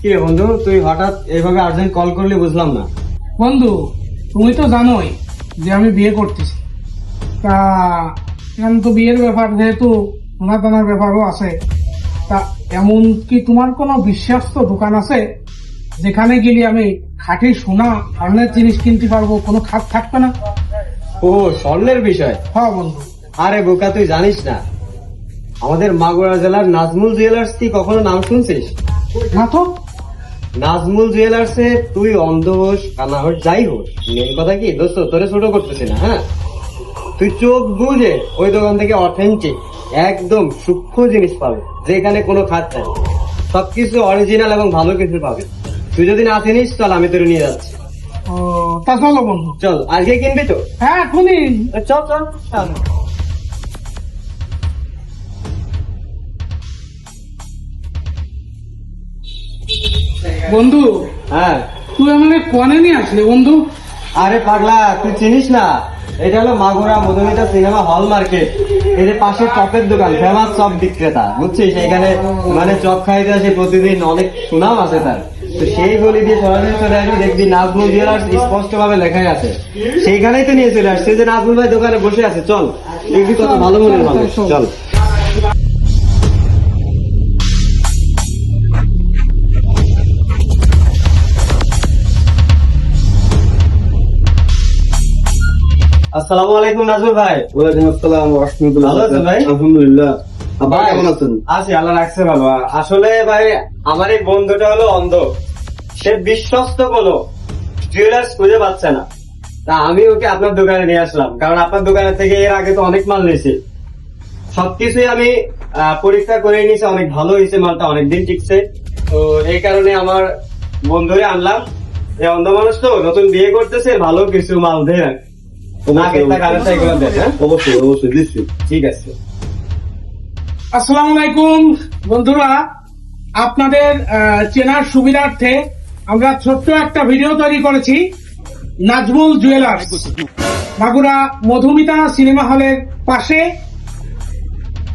কি রে বন্ধু, তুই হঠাৎ এইভাবে আর্জেন্ট কল করলি, বুঝলাম না। বন্ধু, তুমি তো জানোই যে আমি বিয়ে করতেছি। তা এখন তো বিয়ের ব্যাপার, যেহেতু সোনা দানার ব্যাপারও আছে, তা এমন কি তোমার কোনো বিশ্বাস্ত দোকান আছে যেখানে গেলে আমি খাঁটি সোনা স্বর্ণের জিনিস কিনতে পারবো, কোনো খাত থাকবে না? ও, স্বর্ণের বিষয়। হ্যাঁ বন্ধু। আরে বোকা, তুই জানিস না আমাদের মাগুরা জেলার নাজমুল জুয়েলার্স কি কখনো নাম শুনছিস? না তো। নাজমুল জুয়েলার্সে তুই অন্ধ হোস কানা হোস যাই হোস, মেন কথা কি দোস্ত, তোরে ছোট করতেছি না, হ্যাঁ? তুই চোখ বুঝে ওই দোকান থেকে অথেন্টিক একদম সূক্ষ্ম জিনিস পাবে, যেখানে কোনো খাত নাই। সবকিছু অরিজিনাল এবং ভালো কিছু পাবে। তুই যদি না চিনিস, চল আমি তোরে নিয়ে যাচ্ছি। ও, তা চলো বন্ধু। চল, আজকে কিনবি তো? হ্যাঁ এখনই। চল চল চল। বন্ধু, হ্যাঁ। তুই আমাকে কনে নিয়ে আসলে বন্ধু? আরে পাগলা, তুই চিনিস না? এটা হলো Magura Madhumita cinema hall market. এর পাশে চপের দোকান, ফেমাস চপ বিক্রেতা, বুঝছিস? এখানে মানে চপ খাইতে আসে প্রতিদিন, অনেক সুনাম আছে তার। তো সেই গলি দিয়ে সরাসরি চলে আসবি, দেখবি নাজমুল জুয়েলার্স স্পষ্ট ভাবে লেখাই আছে। সেইখানেই তো নিয়ে চলে আসছে, যে নাজমুল ভাই দোকানে বসে আছে। চল দেখবি কত ভালো মনের মানুষ। চল। আসসালামু আলাইকুম নাজমুল ভাই। ওয়ালাইকুম আসসালাম ওয়া রাহমাতুল্লাহ। ভালো আছেন ভাই? আলহামদুলিল্লাহ। আপনি ভাই, কেমন আছেন? আছি, আল্লাহ রাখছে ভালো। আসলে ভাই, আমার এই বন্ধুটা হলো অন্ধ, সে বিশ্বস্ত কোনো জুয়েলার্স খুঁজে পাচ্ছে না। তা আমি ওকে আপনার দোকানে নিয়ে আসলাম, কারণ আপনার দোকানের থেকে এর আগে তো অনেক মাল নিয়েছি। সবকিছুই আমি পরীক্ষা করে নিয়েছি, অনেক ভালো হয়েছে, মালটা অনেকদিন টিকছে। তো এই কারণে আমার বন্ধুরে আনলাম। এই অন্ধ মানুষ তো নতুন বিয়ে করতেছে, ভালো কিছু মাল দেয় অবশ্যই অবশ্যই দিচ্ছি। ঠিক আছে। আসসালামু আলাইকুম বন্ধুরা, আপনাদের চেনার সুবিধার্থে আমরা ছোট্ট একটা ভিডিও তৈরি করেছি। নাজমুল জুয়েলার্স, মাগুরা মধুমিতা সিনেমা হলের পাশে।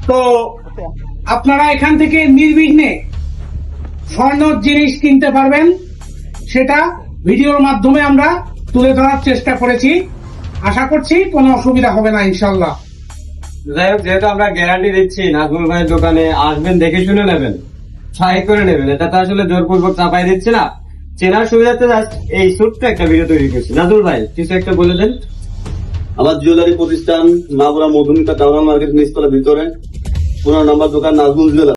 তো আপনারা এখান থেকে নির্বিঘ্নে স্বর্ণ জিনিস কিনতে পারবেন, সেটা ভিডিওর মাধ্যমে আমরা তুলে ধরার চেষ্টা করেছি। আশা করছি কোনো অসুবিধা হবে না ইনশাল্লাহ। যাই হোক, যেহেতু আমরা গ্যারান্টি দিচ্ছি, নাজমুল ভাইয়ের দোকানে আসবেন, দেখে শুনে নেবেন, ট্রাই করে নেবেন। এটা তো আসলে জোরপূর্বক চাপাই দিচ্ছে না, চেনার সুবিধাতে জাস্ট এই ছোট্ট একটা ভিডিও তৈরি করছি। নাজমুল ভাই, কিছু একটা বলে দেন। আমার জুয়েলারি প্রতিষ্ঠান মাগুরা মধুমিতা টাউন মার্কেট নিচতলা ভিতরে 15 নম্বর দোকান নাজমুল জুয়েলার্স।